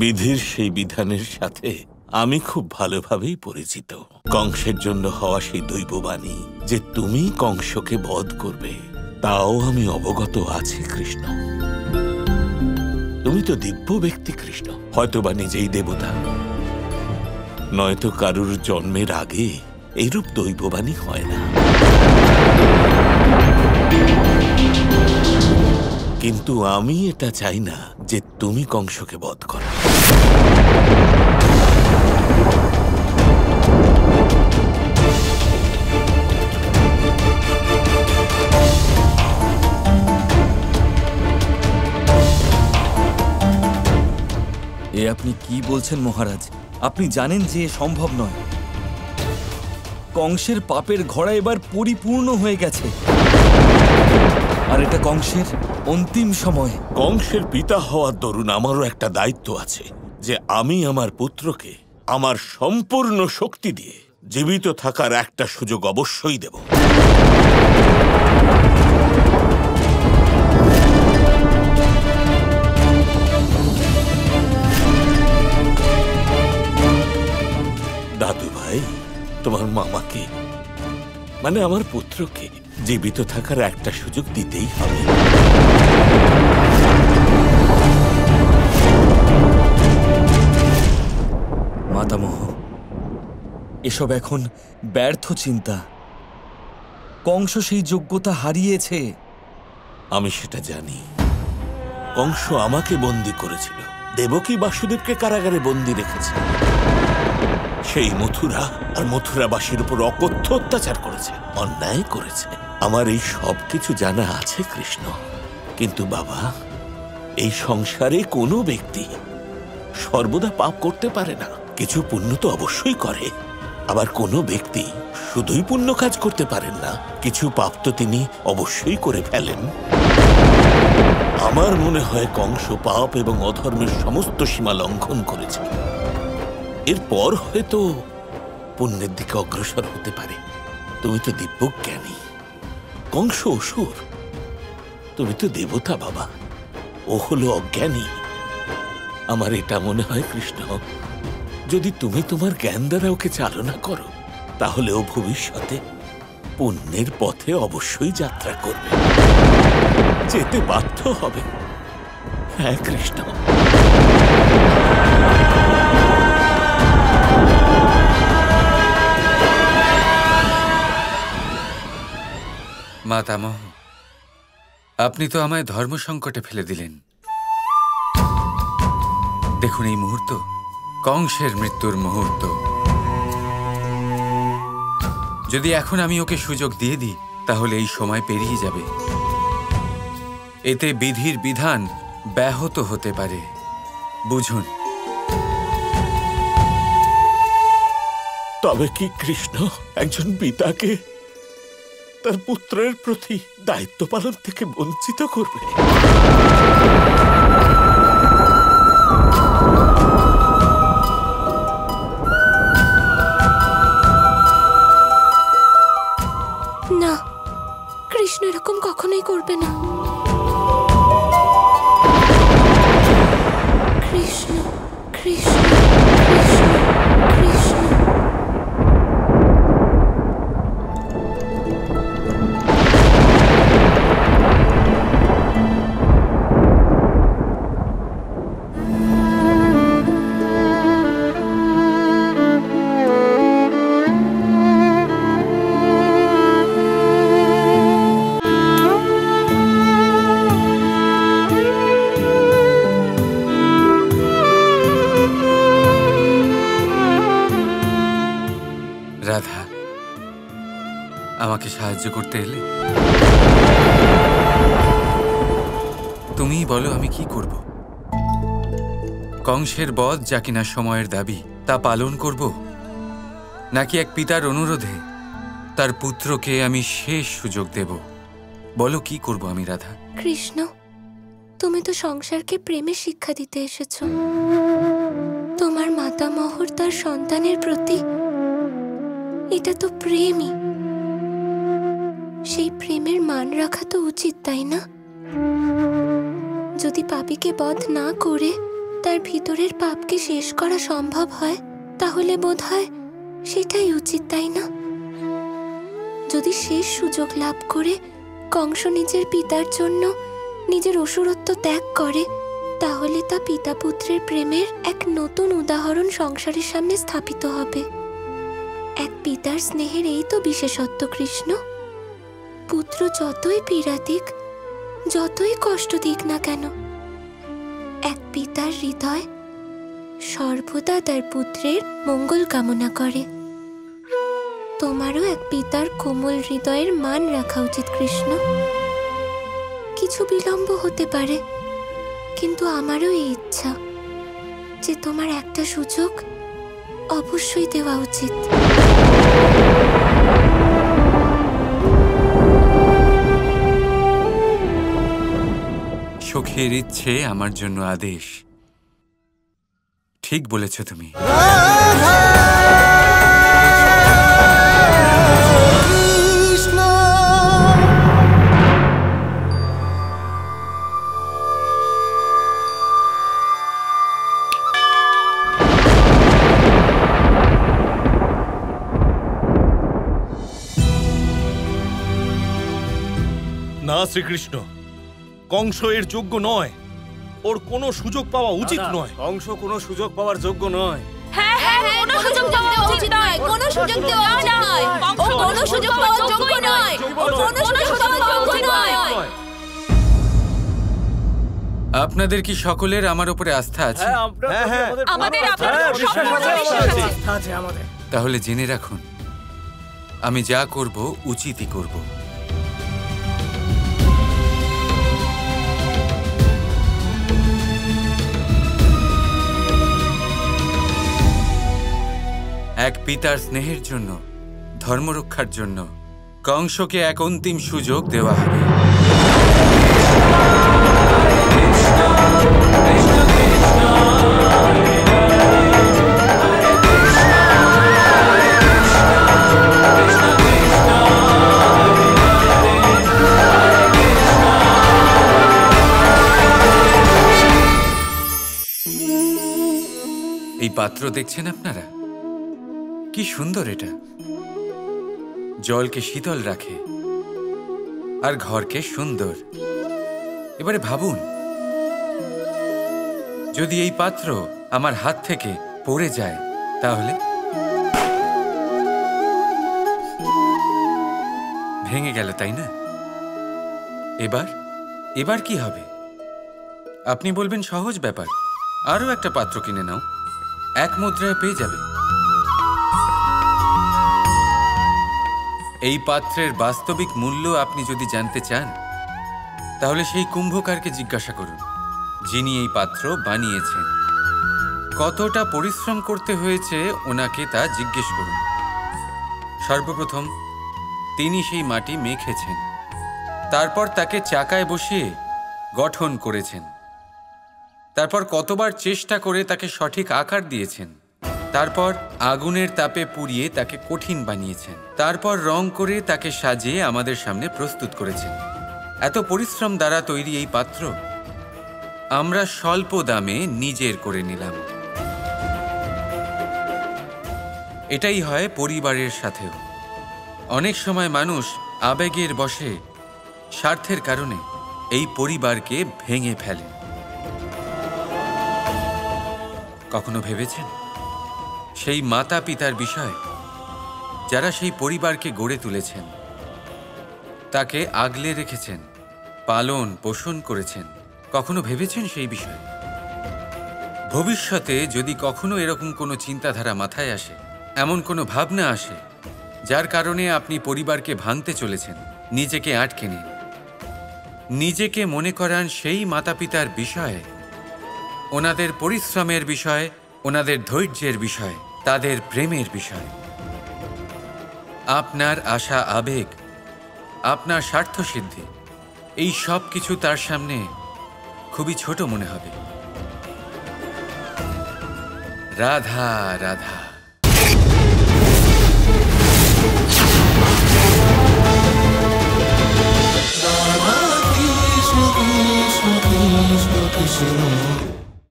বিধির সেই বিধানের সাথে আমি খুব ভালোভাবেই পরিচিত। কংসের জন্য হওয়া সেই দৈববাণী যে তুমি কংসকে বধ করবে, তাও আমি অবগত আছি কৃষ্ণ। তুমি তো দিব্য ব্যক্তি কৃষ্ণ, হয়তোবা নিজেই দেবতা, নয়তো কারুর জন্মের আগে এইরূপ দৈববাণী হয় না। কিন্তু আমি এটা চাই না যে তুমি কংসকে বধ করো। এ আপনি কি বলছেন মহারাজ? আপনি জানেন যে এ সম্ভব নয়। কংসের পাপের ঘোড়া এবার পরিপূর্ণ হয়ে গেছে, আর এটা কংসের অন্তিম সময়। কংসের পিতা হওয়ার দরুন আমারও একটা দায়িত্ব আছে যে আমি আমার পুত্রকে আমার সম্পূর্ণ শক্তি দিয়ে জীবিত থাকার একটা সুযোগ অবশ্যই দেব। দাদু ভাই, তোমার মামাকে মানে আমার পুত্রকে জীবিত থাকার একটা সুযোগ দিতেই হবে। মাতামহ, এসব এখন ব্যর্থ চিন্তা। কংস সেই যোগ্যতা হারিয়েছে। আমি সেটা জানি। কংস আমাকে বন্দী করেছিল, দেবকী বাসুদেবকে কারাগারে বন্দী রেখেছে। সেই মথুরা আর মথুরাবাসীর উপর অকথ্য অত্যাচার করেছে, অন্যায় করেছে। আমার এই সব কিছু জানা আছে কৃষ্ণ। কিন্তু বাবা, এই সংসারে কোনো ব্যক্তি সর্বদা পাপ করতে পারে না। কিছু পুণ্য তো অবশ্যই করে, আবার কোনো ব্যক্তি শুধুই পুণ্য কাজ করতে পারেন না, কিছু পাপ তো তিনি অবশ্যই করে ফেলেন। আমার মনে হয় কংস পাপ এবং অধর্মের সমস্ত সীমা লঙ্ঘন করেছে। এরপর হয়তো পুণ্যের দিকে অগ্রসর হতে পারে। তুমি তো দিব্যজ্ঞানী, কংস অসুর, তুমি তো দেবতা বাবা, ও হলো অজ্ঞানী। আমার এটা মনে হয় কৃষ্ণ, যদি তুমি তোমার জ্ঞান দ্বারা ওকে চালনা করো, তাহলে ও ভবিষ্যতে পুণ্যের পথে অবশ্যই যাত্রা করবে, যেতে বাধ্য হবে। হ্যাঁ কৃষ্ণ। মাতামহ, আপনি তো আমায় ধর্ম সংকটে ফেলে দিলেন। দেখুন, এই মুহূর্ত কংসের মৃত্যুর মুহূর্ত। যদি এখন আমি ওকে সুযোগ দিয়ে দিই, তাহলে এই সময় পেরিয়ে যাবে। এতে বিধির বিধান ব্যাহত হতে পারে, বুঝুন। তবে কি কৃষ্ণ একজন পিতাকে তার পুত্রের প্রতি দায়িত্ব পালন থেকে বঞ্চিত করবে? না, কৃষ্ণ এরকম কখনোই করবে না। কৃষ্ণ কৃষ্ণ কৃষ্ণ কৃষ্ণ। রাধা, আমাকে সাহায্য করতে এলে? তুমিই বলো আমি কি করব। কংসের বধ যা কিনা সময়ের দাবি, তা পালন করব, নাকি এক পিতার অনুরোধে তার পুত্রকে আমি শেষ সুযোগ দেব? বলো কি করব আমি রাধা? কৃষ্ণ, তুমি তো সংসারকে প্রেমে শিক্ষা দিতে এসেছো। তোমার মাতামহর তার সন্তানের প্রতি এটা তো প্রেমই। সেই প্রেমের মান রাখা তো উচিত, তাই না? যদি পাপীকে বধ না করে তার ভিতরের পাপকে শেষ করা সম্ভব হয়, তাহলে বোধহয় সেটাই উচিত, তাই না? যদি শেষ সুযোগ লাভ করে কংস নিজের পিতার জন্য নিজের অসুরত্ব ত্যাগ করে, তাহলে তা পিতা পুত্রের প্রেমের এক নতুন উদাহরণ সংসারের সামনে স্থাপিত হবে। এক পিতার স্নেহের এই তো বিশেষত্ব কৃষ্ণ। পুত্র যতই পীড়া দিক, যতই কষ্ট দিক না কেন, এক পিতার হৃদয় সর্বদা তার পুত্রের মঙ্গল কামনা করে। তোমারও এক পিতার কোমল হৃদয়ের মান রাখা উচিত কৃষ্ণ। কিছু বিলম্ব হতে পারে, কিন্তু আমারও এই ইচ্ছা যে তোমার একটা সুযোগ অবশ্যই দেওয়া উচিত। সখীর ইচ্ছে আমার জন্য আদেশ। ঠিক বলেছ তুমি। না শ্রীকৃষ্ণ, কংস এর যোগ্য নয়। ওর কোনো সুযোগ পাওয়া উচিত নয়। কংস কোনো সুযোগ পাওয়ার যোগ্য নয়। হ্যাঁ হ্যাঁ, কোনো সুযোগ দেওয়া উচিত নয়, কোনো সুযোগ দেওয়া উচিত নয়, ও কোনো সুযোগ পাওয়ার যোগ্য নয়, ও কোনো সুযোগ পাওয়ার যোগ্য নয়। আপনাদের কি সকলের আমার উপরে আস্থা আছে? আমাদের আপনার উপর বিশ্বাস আছে। তাহলে জেনে রাখুন, আমি যা করব উচিতই করব। এক পিতার স্নেহের জন্য, ধর্মরক্ষার জন্য কংসকে এক অন্তিম সুযোগ দেওয়া হবে। এই পাত্র দেখছেন আপনারা? কি সুন্দর এটা! জলকে শীতল রাখে আর ঘরকে সুন্দর। এবারে ভাবুন, যদি এই পাত্র আমার হাত থেকে পড়ে যায় তাহলে ভেঙে গেল, তাই না? এবার কি হবে? আপনি বলবেন সহজ ব্যাপার, আরো একটা পাত্র কিনে নাও, এক মুদ্রায় পেয়ে যাবে। এই পাত্রের বাস্তবিক মূল্য আপনি যদি জানতে চান, তাহলে সেই কুম্ভকারকে জিজ্ঞাসা করুন, যিনি এই পাত্র বানিয়েছেন। কতটা পরিশ্রম করতে হয়েছে ওনাকে তা জিজ্ঞেস করুন। সর্বপ্রথম তিনি সেই মাটি মেখেছেন, তারপর তাকে চাকায় বসিয়ে গঠন করেছেন, তারপর কতবার চেষ্টা করে তাকে সঠিক আকার দিয়েছেন, তারপর আগুনের তাপে পুড়িয়ে তাকে কঠিন বানিয়েছেন, তারপর রং করে তাকে সাজিয়ে আমাদের সামনে প্রস্তুত করেছেন। এত পরিশ্রম দ্বারা তৈরি এই পাত্র আমরা স্বল্প দামে নিজের করে নিলাম। এটাই হয় পরিবারের সাথেও। অনেক সময় মানুষ আবেগের বশে, স্বার্থের কারণে এই পরিবারকে ভেঙে ফেলে। কখনো ভেবেছেন সেই মাতা পিতার বিষয়, যারা সেই পরিবারকে গড়ে তুলেছেন, তাকে আগলে রেখেছেন, পালন পোষণ করেছেন? কখনো ভেবেছেন সেই বিষয়ে? ভবিষ্যতে যদি কখনো এরকম কোনো চিন্তাধারা মাথায় আসে, এমন কোনো ভাবনা আসে যার কারণে আপনি পরিবারকে ভাঙতে চলেছেন, নিজেকে আটকে নিন। নিজেকে মনে করান সেই মাতা পিতার বিষয়ে, ওনাদের পরিশ্রমের বিষয়, ওনাদের ধৈর্যের বিষয়, তাদের প্রেমের বিষয়। আপনার আশা, আবেগ, আপনার স্বার্থসিদ্ধি, এই সব কিছু তার সামনে খুবই ছোট মনে হবে। Radha Radha. Krishna Krishna Krishna Krishna